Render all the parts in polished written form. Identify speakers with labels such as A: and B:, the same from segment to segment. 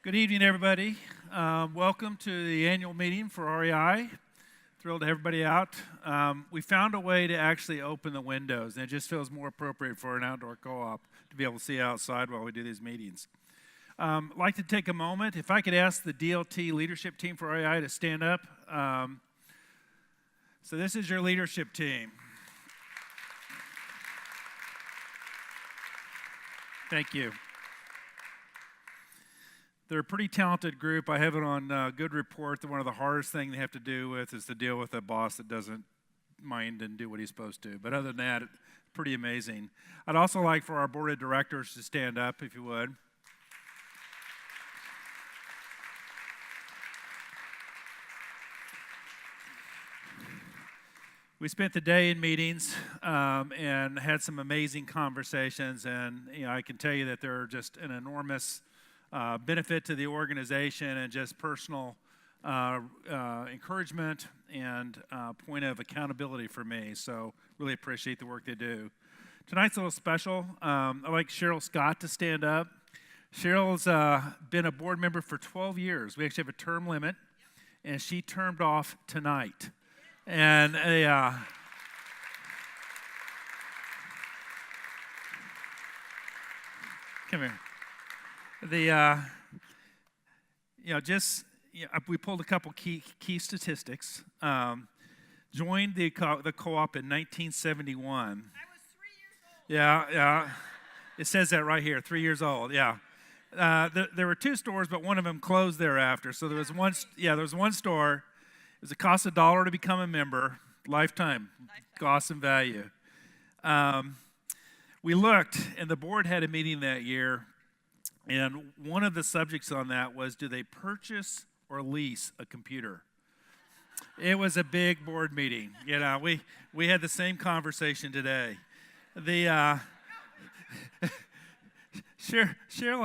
A: Good evening, everybody. Welcome to the annual meeting for REI. Thrilled to have everybody out. We found a way to actually open the windows, and it just feels more appropriate for an outdoor co-op to be able to see outside while we do these meetings. I'd like to take a moment, if I could ask the DLT leadership team for REI to stand up. So this is your leadership team. Thank you. They're a pretty talented group. I have it on good report that one of the hardest things they have to do with is to deal with a boss that doesn't mind and do what he's supposed to. But other than that, it's pretty amazing. I'd also like for our board of directors to stand up, if you would. We spent the day in meetings and had some amazing conversations, and I can tell you that they're just an enormous benefit to the organization and just personal encouragement and point of accountability for me. So really appreciate the work they do. Tonight's a little special. I'd like Cheryl Scott to stand up. Cheryl's been a board member for 12 years. We actually have a term limit, and she termed off tonight. And come here. We pulled a couple key statistics. Joined the co-op in 1971.
B: I was 3 years old.
A: Yeah. It says that right here, 3 years old. Yeah. There were two stores, but one of them closed thereafter. So there was one. Yeah, there was one store. It was a cost $1 to become a member, lifetime. Cost and value. We looked, and the board had a meeting that year. And one of the subjects on that was, do they purchase or lease a computer? It was a big board meeting. We had the same conversation today. Cheryl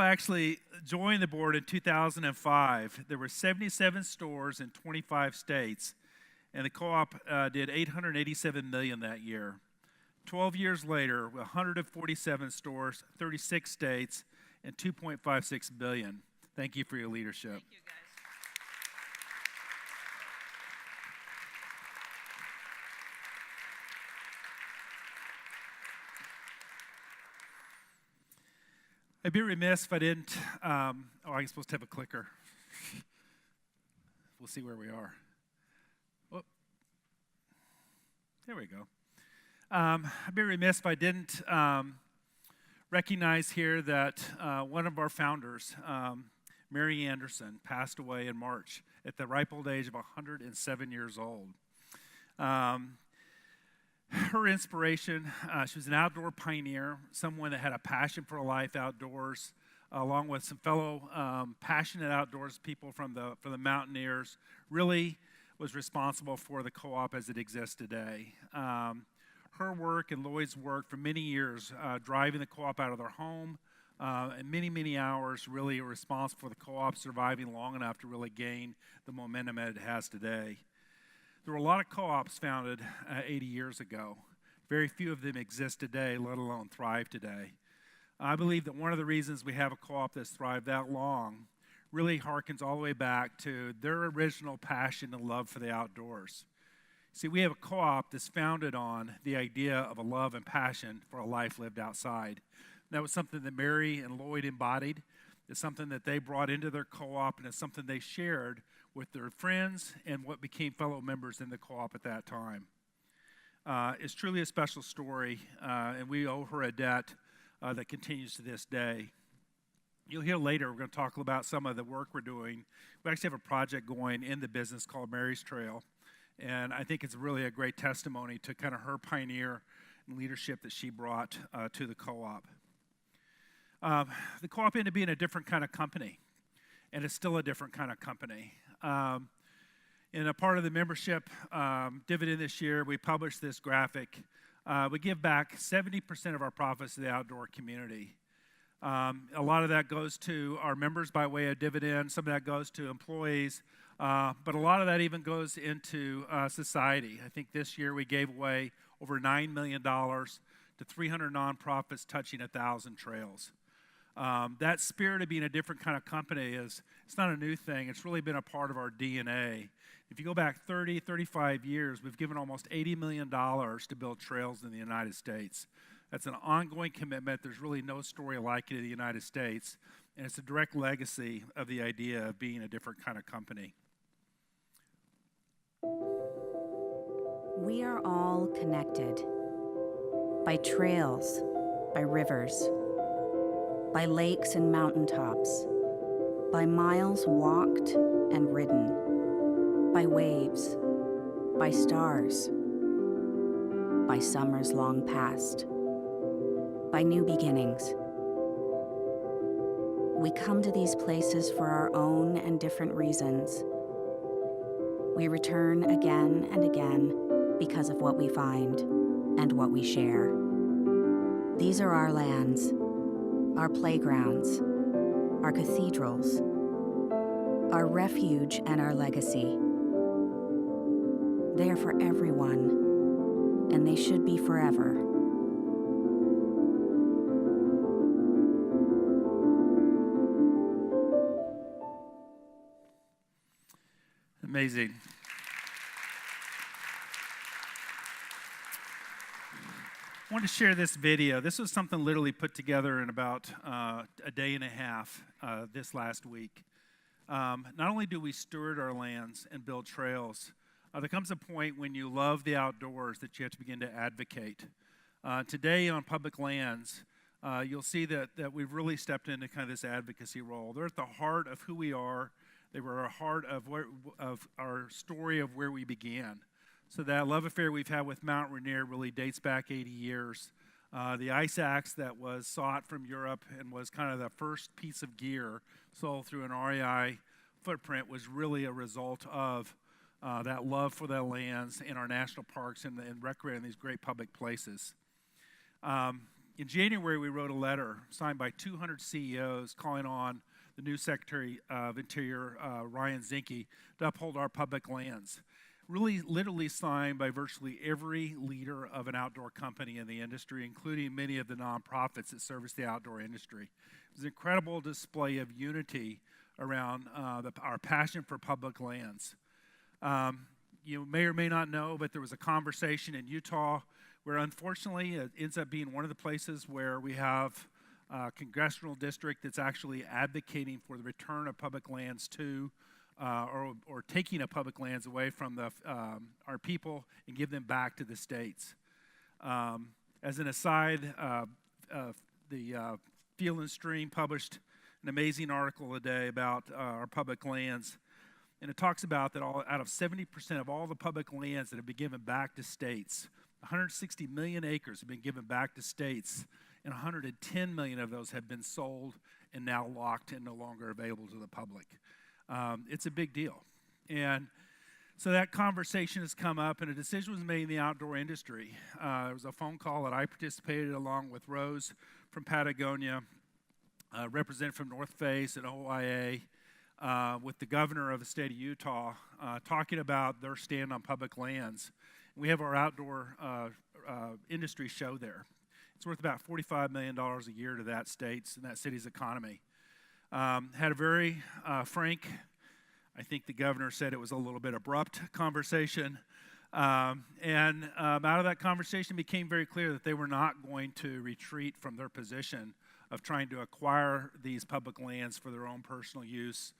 A: actually joined the board in 2005. There were 77 stores in 25 states, and the co-op did $887 million that year. 12 years later, 147 stores, 36 states, and $2.56 billion. Thank you for your leadership.
B: Thank you, guys.
A: I'd be remiss if I didn't. I'm supposed to have a clicker. We'll see where we are. Whoop. There we go. I'd be remiss if I didn't recognize here that one of our founders, Mary Anderson, passed away in March at the ripe old age of 107 years old. Her inspiration, she was an outdoor pioneer, someone that had a passion for life outdoors, along with some fellow passionate outdoors people from the Mountaineers, really was responsible for the co-op as it exists today. Her work and Lloyd's work for many years, driving the co-op out of their home, and many, many hours really are responsible for the co-op surviving long enough to really gain the momentum that it has today. There were a lot of co-ops founded 80 years ago. Very few of them exist today, let alone thrive today. I believe that one of the reasons we have a co-op that's thrived that long really harkens all the way back to their original passion and love for the outdoors. See, we have a co-op that's founded on the idea of a love and passion for a life lived outside. That was something that Mary and Lloyd embodied. It's something that they brought into their co-op, and it's something they shared with their friends and what became fellow members in the co-op at that time. It's truly a special story, and we owe her a debt that continues to this day. You'll hear later, we're going to talk about some of the work we're doing. We actually have a project going in the business called Mary's Trail, and I think it's really a great testimony to kind of her pioneer and leadership that she brought to the co-op. The co-op ended up being a different kind of company, and it's still a different kind of company. In a part of the membership dividend this year, we published this graphic. We give back 70% of our profits to the outdoor community. A lot of that goes to our members by way of dividend. Some of that goes to employees. But a lot of that even goes into society. I think this year we gave away over $9 million to 300 nonprofits touching 1,000 trails. That spirit of being a different kind of company it's not a new thing. It's really been a part of our DNA. If you go back 30, 35 years, we've given almost $80 million to build trails in the United States. That's an ongoing commitment. There's really no story like it in the United States, and it's a direct legacy of the idea of being a different kind of company.
C: We are all connected by trails, by rivers, by lakes and mountaintops, by miles walked and ridden, by waves, by stars, by summers long past, by new beginnings. We come to these places for our own and different reasons. We return again and again because of what we find and what we share. These are our lands, our playgrounds, our cathedrals, our refuge and our legacy. They are for everyone, and they should be forever.
A: Amazing. I wanted to share this video. This was something literally put together in about a day and a half this last week. Not only do we steward our lands and build trails, there comes a point when you love the outdoors that you have to begin to advocate. Today on public lands, you'll see that we've really stepped into kind of this advocacy role. They're at the heart of who we are. They were a heart of our story of where we began. So that love affair we've had with Mount Rainier really dates back 80 years. The ice axe that was sought from Europe and was kind of the first piece of gear sold through an REI footprint was really a result of that love for the lands in our national parks and recreating these great public places. In January, we wrote a letter signed by 200 CEOs calling on the new Secretary of Interior, Ryan Zinke, to uphold our public lands. Really, literally signed by virtually every leader of an outdoor company in the industry, including many of the nonprofits that service the outdoor industry. It was an incredible display of unity around our passion for public lands. You may or may not know, but there was a conversation in Utah where unfortunately it ends up being one of the places where we have congressional district that's actually advocating for the return of public lands to, or taking of public lands away from our people and give them back to the states. As an aside, the Field and Stream published an amazing article today about our public lands, and it talks about that out of 70% of all the public lands that have been given back to states, 160 million acres have been given back to states, and 110 million of those have been sold and now locked and no longer available to the public. It's a big deal. And so that conversation has come up, and a decision was made in the outdoor industry. There was a phone call that I participated along with Rose from Patagonia, representative from North Face and OIA, with the governor of the state of Utah, talking about their stand on public lands. We have our outdoor industry show there. It's worth about $45 million a year to that state's and that city's economy. Had a very frank, I think the governor said it was a little bit abrupt conversation. And out of that conversation became very clear that they were not going to retreat from their position of trying to acquire these public lands for their own personal use.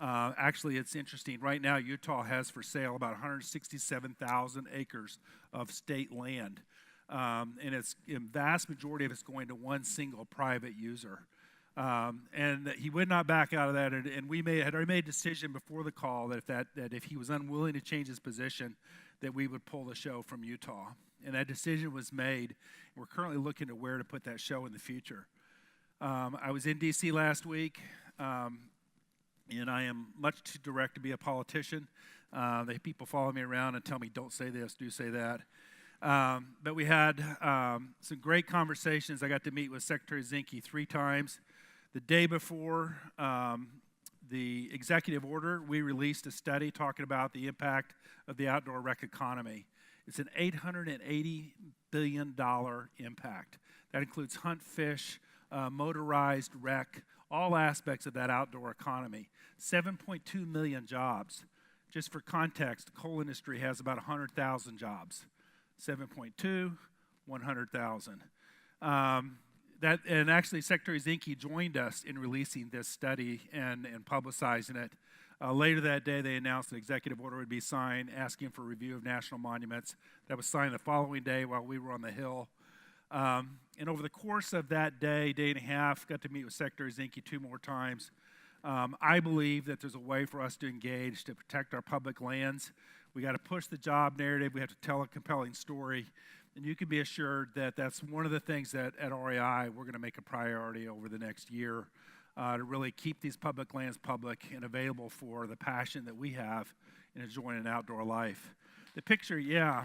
A: Actually, it's interesting. Right now, Utah has for sale about 167,000 acres of state land. And it's a vast majority of it's going to one single private user. And he would not back out of that. And we had already made a decision before the call that if he was unwilling to change his position, that we would pull the show from Utah. And that decision was made. We're currently looking at where to put that show in the future. I was in D.C. last week, and I am much too direct to be a politician. People follow me around and tell me, don't say this, do say that. But we had some great conversations. I got to meet with Secretary Zinke 3 times. The day before the executive order, we released a study talking about the impact of the outdoor rec economy. It's an $880 billion impact. That includes hunt, fish, motorized, rec, all aspects of that outdoor economy. 7.2 million jobs. Just for context, the coal industry has about 100,000 jobs. 7.2, 100,000. And actually, Secretary Zinke joined us in releasing this study and publicizing it. Later that day, they announced an executive order would be signed asking for review of national monuments. That was signed the following day while we were on the Hill. And over the course of that day and a half, got to meet with Secretary Zinke 2 more times. I believe that there's a way for us to engage to protect our public lands. We got to push the job narrative. We have to tell a compelling story. And you can be assured that that's one of the things that at REI we're going to make a priority over the next year to really keep these public lands public and available for the passion that we have in enjoying an outdoor life. The picture, yeah.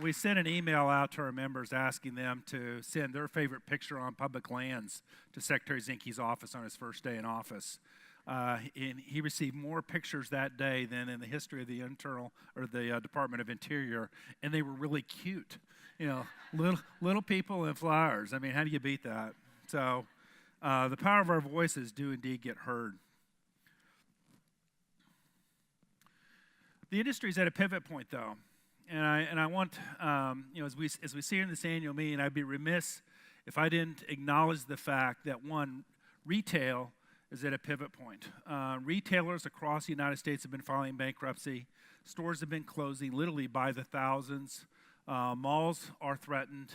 A: We sent an email out to our members asking them to send their favorite picture on public lands to Secretary Zinke's office on his first day in office. And he received more pictures that day than in the history of the Department of Interior, and they were really cute. You know, little people and flowers. I mean, how do you beat that? So the power of our voices do indeed get heard. The industry's at a pivot point, though. And I want, as we see in this annual meeting, I'd be remiss if I didn't acknowledge the fact that, one, retail is at a pivot point. Retailers across the United States have been filing bankruptcy. Stores have been closing literally by the thousands. Malls are threatened.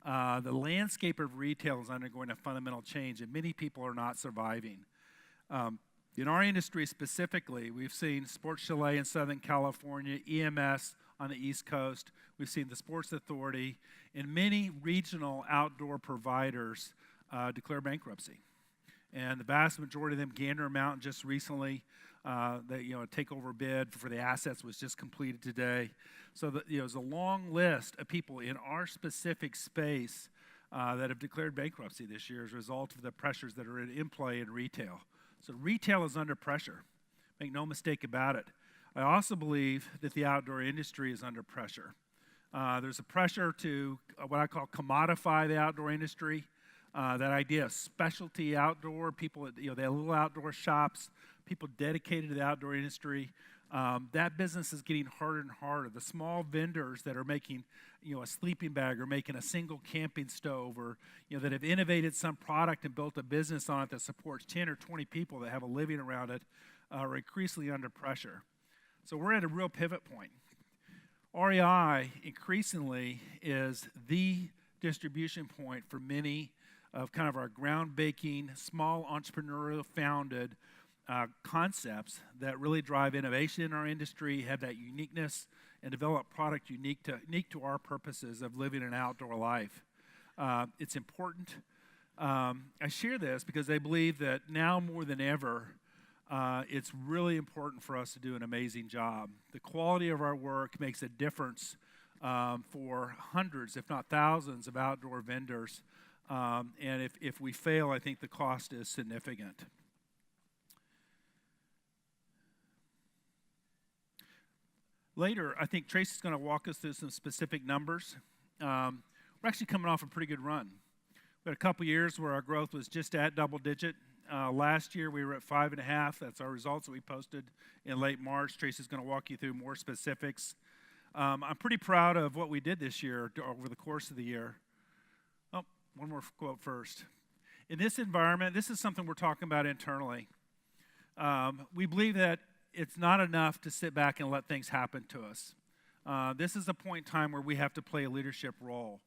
A: The landscape of retail is undergoing a fundamental change, and many people are not surviving. In our industry specifically, we've seen Sports Chalet in Southern California, EMS on the East Coast. We've seen the Sports Authority and many regional outdoor providers declare bankruptcy. And the vast majority of them, Gander Mountain just recently, a takeover bid for the assets was just completed today. So there's a long list of people in our specific space that have declared bankruptcy this year as a result of the pressures that are in play in retail. So retail is under pressure. Make no mistake about it. I also believe that the outdoor industry is under pressure. There's a pressure to what I call commodify the outdoor industry. That idea of specialty outdoor, people, they have little outdoor shops, people dedicated to the outdoor industry. That business is getting harder and harder. The small vendors that are making, a sleeping bag or making a single camping stove or, that have innovated some product and built a business on it that supports 10 or 20 people that have a living around it are increasingly under pressure. So we're at a real pivot point. REI increasingly is the distribution point for many of kind of our groundbreaking, small entrepreneurial founded concepts that really drive innovation in our industry, have that uniqueness, and develop product unique to our purposes of living an outdoor life. It's important. I share this because I believe that now more than ever, it's really important for us to do an amazing job. The quality of our work makes a difference for hundreds, if not thousands, of outdoor vendors. And if we fail, I think the cost is significant. Later, I think Tracy's going to walk us through some specific numbers. We're actually coming off a pretty good run. We had a couple years where our growth was just at double digit. Last year, we were at 5.5. That's our results that we posted in late March. Tracy's going to walk you through more specifics. I'm pretty proud of what we did this year over the course of the year. Oh, one more quote first. In this environment, this is something we're talking about internally. We believe that it's not enough to sit back and let things happen to us. This is a point in time where we have to play a leadership role.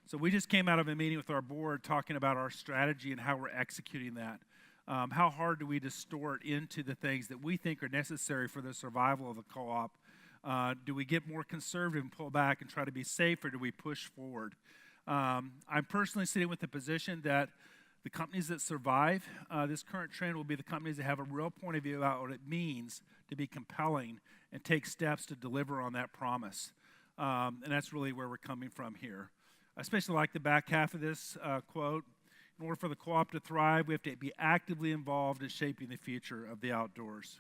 A: So we just came out of a meeting with our board talking about our strategy and how we're executing that. How hard do we distort into the things that we think are necessary for the survival of the co-op? Do we get more conservative and pull back and try to be safe, or do we push forward? I'm personally sitting with the position that the companies that survive this current trend will be the companies that have a real point of view about what it means to be compelling and take steps to deliver on that promise. And that's really where we're coming from here. I especially like the back half of this quote. In order for the co-op to thrive, we have to be actively involved in shaping the future of the outdoors.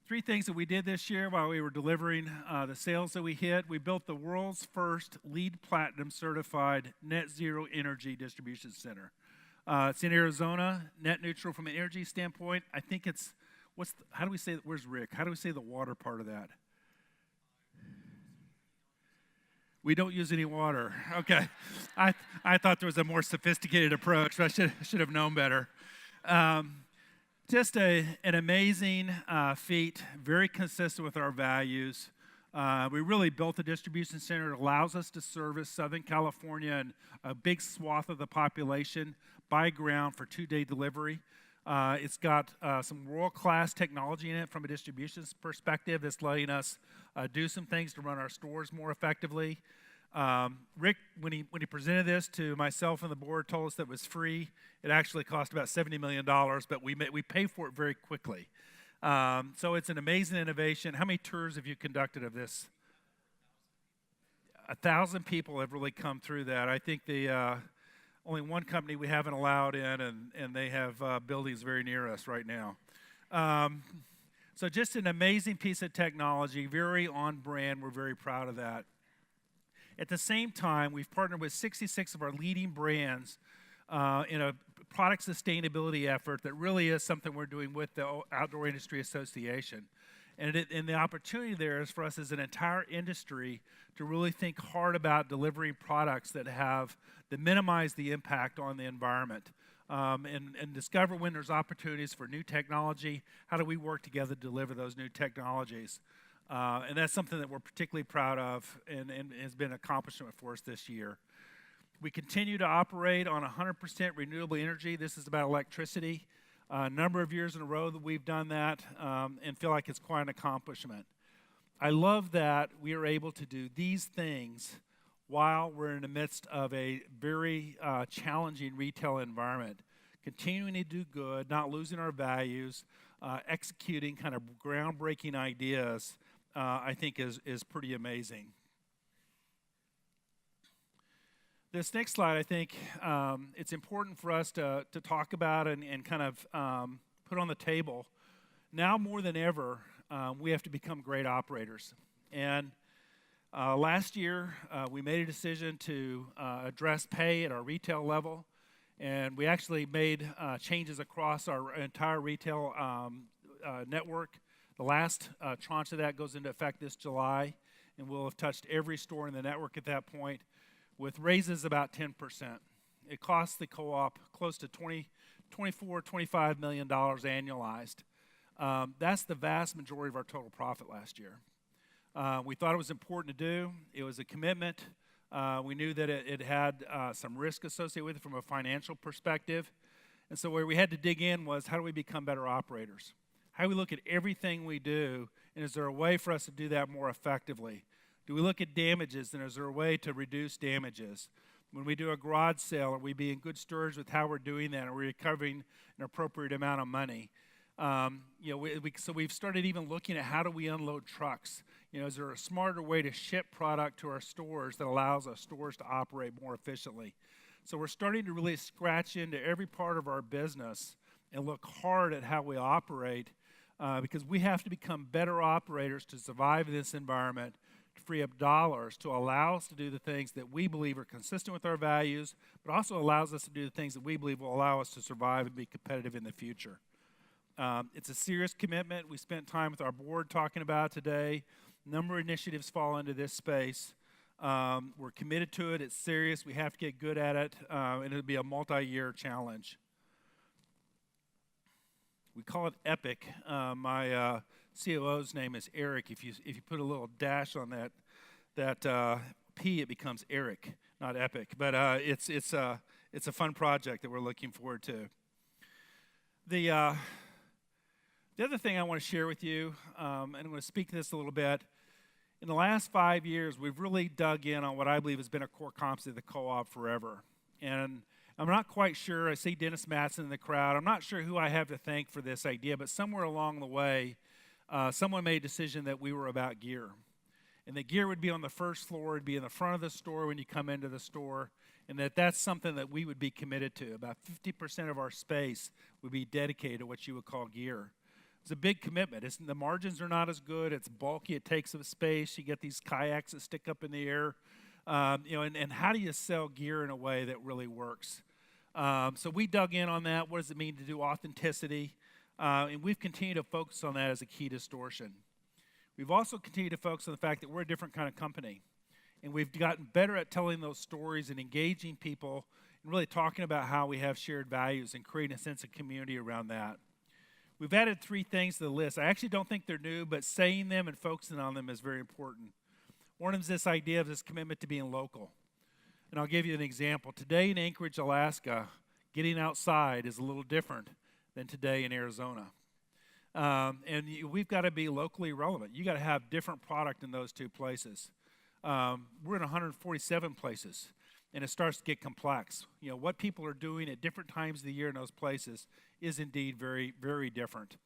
A: Three things that we did this year while we were delivering the sales that we hit. We built the world's first LEED Platinum certified net zero energy distribution center. It's in Arizona, net neutral from an energy standpoint. I think it's, how do we say, where's Rick? How do we say the water part of that? We don't use any water. Okay. I thought there was a more sophisticated approach, but I should have known better. Just an amazing feat, very consistent with our values. We really built a distribution center that allows us to service Southern California and a big swath of the population by ground for 2-day delivery. It's got some world-class technology in it from a distribution perspective that's letting us do some things to run our stores more effectively. Rick, when he presented this to myself and the board, told us that it was free. It actually cost about $70 million, but we paid for it very quickly. So it's an amazing innovation. How many tours have you conducted of this? 1,000 people have really come through that. I think the only one company we haven't allowed in, and they have buildings very near us right now. So just an amazing piece of technology, very on brand. We're very proud of that. At the same time, we've partnered with 66 of our leading brands in a product sustainability effort that really is something we're doing with the Outdoor Industry Association. And the opportunity there is for us as an entire industry to really think hard about delivering products that minimize the impact on the environment. And discover when there's opportunities for new technology, how do we work together to deliver those new technologies? And that's something that we're particularly proud of and has been an accomplishment for us this year. We continue to operate on 100% renewable energy. This is about electricity. A number of years in a row that we've done that and feel like it's quite an accomplishment. I love that we are able to do these things while we're in the midst of a very challenging retail environment. Continuing to do good, not losing our values, executing kind of groundbreaking ideas, I think is pretty amazing. This next slide, I think it's important for us to talk about and kind of put on the table. Now more than ever, we have to become great operators. And last year, we made a decision to address pay at our retail level. And we actually made changes across our entire retail network. The last tranche of that goes into effect this July, and we'll have touched every store in the network at that point with raises about 10%. It costs the co-op close to $25 million annualized. That's the vast majority of our total profit last year. We thought it was important to do. It was a commitment. We knew that it had some risk associated with it from a financial perspective. And so where we had to dig in was, how do we become better operators? How do we look at everything we do, and is there a way for us to do that more effectively? Do we look at damages, and is there a way to reduce damages? When we do a garage sale, are we being good stewards with how we're doing that? Are we recovering an appropriate amount of money? So we've started even looking at how do we unload trucks? Is there a smarter way to ship product to our stores that allows our stores to operate more efficiently? So we're starting to really scratch into every part of our business and look hard at how we operate because we have to become better operators to survive in this environment, to free up dollars to allow us to do the things that we believe are consistent with our values, but also allows us to do the things that we believe will allow us to survive and be competitive in the future. It's a serious commitment. We spent time with our board talking about it today. A number of initiatives fall into this space. We're committed to it. It's serious. We have to get good at it, and it'll be a multi-year challenge. We call it EPIC. My COO's name is Eric. If you put a little dash on that P, it becomes Eric, not Epic. But it's a fun project that we're looking forward to. The other thing I want to share with you, and I'm going to speak to this a little bit. In the last 5 years, we've really dug in on what I believe has been a core competency of the co-op forever. And I'm not quite sure. I see Dennis Matson in the crowd. I'm not sure who I have to thank for this idea, but somewhere along the way, someone made a decision that we were about gear. And the gear would be on the first floor, it'd be in the front of the store when you come into the store, and that's something that we would be committed to. About 50% of our space would be dedicated to what you would call gear. It's a big commitment. The margins are not as good. It's bulky. It takes up space. You get these kayaks that stick up in the air. And how do you sell gear in a way that really works? So we dug in on that. What does it mean to do authenticity? And we've continued to focus on that as a key distortion. We've also continued to focus on the fact that we're a different kind of company. And we've gotten better at telling those stories and engaging people and really talking about how we have shared values and creating a sense of community around that. We've added 3 things to the list. I actually don't think they're new, but saying them and focusing on them is very important. One of them is this idea of this commitment to being local. And I'll give you an example. Today in Anchorage, Alaska, getting outside is a little different than today in Arizona. We've got to be locally relevant. You got to have different product in those 2 places. We're in 147 places, and it starts to get complex. What people are doing at different times of the year in those places is indeed very, very different.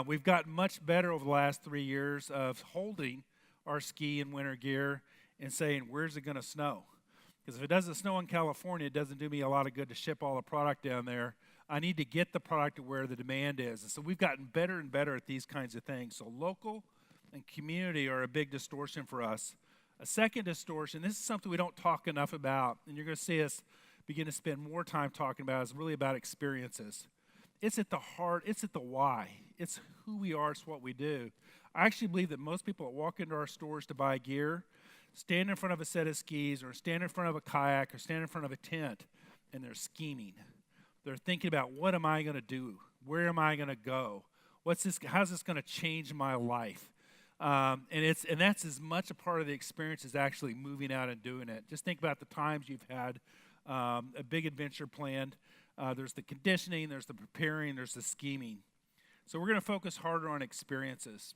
A: We've gotten much better over the last 3 years of holding our ski and winter gear and saying, where's it going to snow? Because if it doesn't snow in California, it doesn't do me a lot of good to ship all the product down there. I need to get the product to where the demand is. And so we've gotten better and better at these kinds of things. So local and community are a big distortion for us. A second distortion, this is something we don't talk enough about, and you're going to see us begin to spend more time talking about, is really about experiences. It's at the heart, it's at the why. It's who we are, it's what we do. I actually believe that most people that walk into our stores to buy gear stand in front of a set of skis or stand in front of a kayak or stand in front of a tent, and they're scheming. They're thinking about, what am I going to do? Where am I going to go? How's this going to change my life? And that's as much a part of the experience as actually moving out and doing it. Just think about the times you've had a big adventure planned. There's the conditioning, there's the preparing, there's the scheming. So we're going to focus harder on experiences.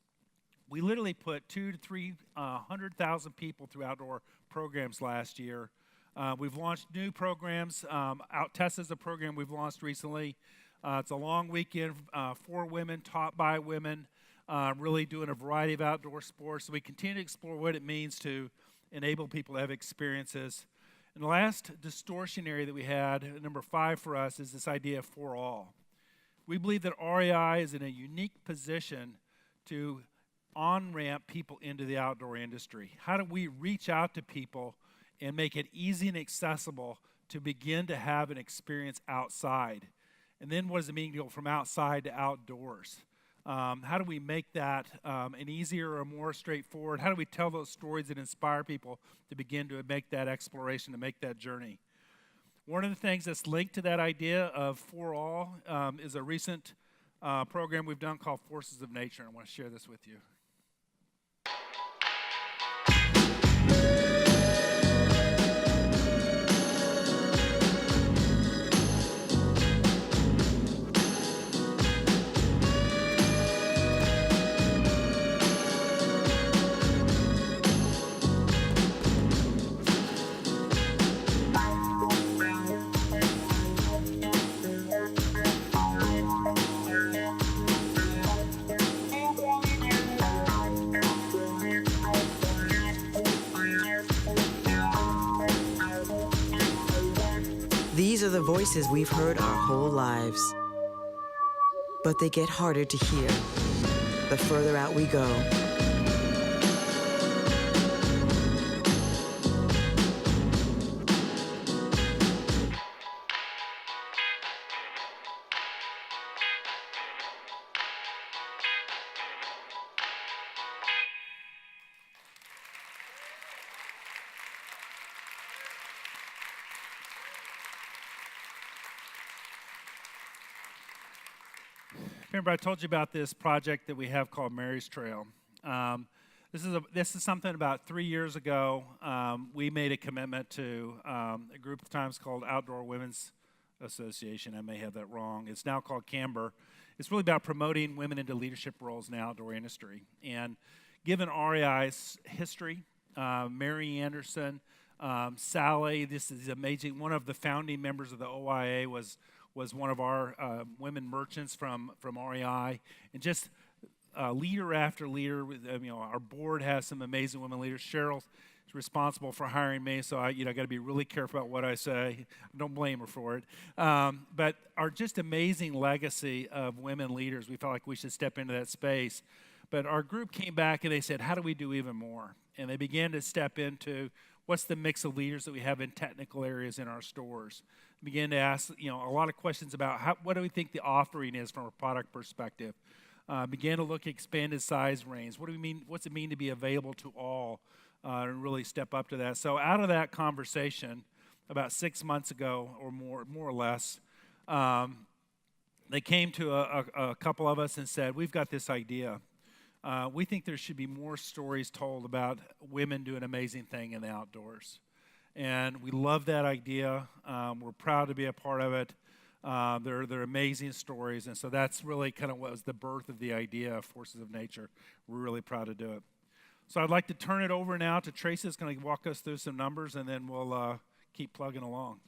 A: We literally put 200,000 to 300,000 people through outdoor programs last year. We've launched new programs. Out-Test is a program we've launched recently. It's a long weekend for women, taught by women, really doing a variety of outdoor sports. So we continue to explore what it means to enable people to have experiences. And the last distortion area that we had, number 5 for us, is this idea of for all. We believe that REI is in a unique position to on-ramp people into the outdoor industry. How do we reach out to people and make it easy and accessible to begin to have an experience outside? And then what does it mean to go from outside to outdoors? How do we make that an easier or more straightforward? How do we tell those stories that inspire people to begin to make that exploration, to make that journey? One of the things that's linked to that idea of for all is a recent program we've done called Forces of Nature. I want to share this with you.
D: These are the voices we've heard our whole lives. But they get harder to hear the further out we go.
A: Remember, I told you about this project that we have called Mary's Trail. This is something about 3 years ago. We made a commitment to a group at the time called Outdoor Women's Association. I may have that wrong. It's now called CAMBR. It's really about promoting women into leadership roles in the outdoor industry. And given REI's history, Mary Anderson, Sally, this is amazing. One of the founding members of the OIA was one of our women merchants from REI, and just leader after leader. Our board has some amazing women leaders. Cheryl responsible for hiring me, so I got to be really careful about what I say. Don't blame her for it. But our just amazing legacy of women leaders, we felt like we should step into that space. But our group came back and they said, how do we do even more? And they began to step into what's the mix of leaders that we have in technical areas in our stores. Began to ask a lot of questions about what do we think the offering is from a product perspective. Began to look at expanded size range. What do we mean? What's it mean to be available to all, and really step up to that? So out of that conversation, about 6 months ago or more or less, they came to a couple of us and said, "We've got this idea. We think there should be more stories told about women doing amazing things in the outdoors." And we love that idea. We're proud to be a part of it. They're amazing stories, and so that's really kind of what was the birth of the idea of Forces of Nature. We're really proud to do it. So I'd like to turn it over now to Tracy. That's going to walk us through some numbers, and then we'll keep plugging along.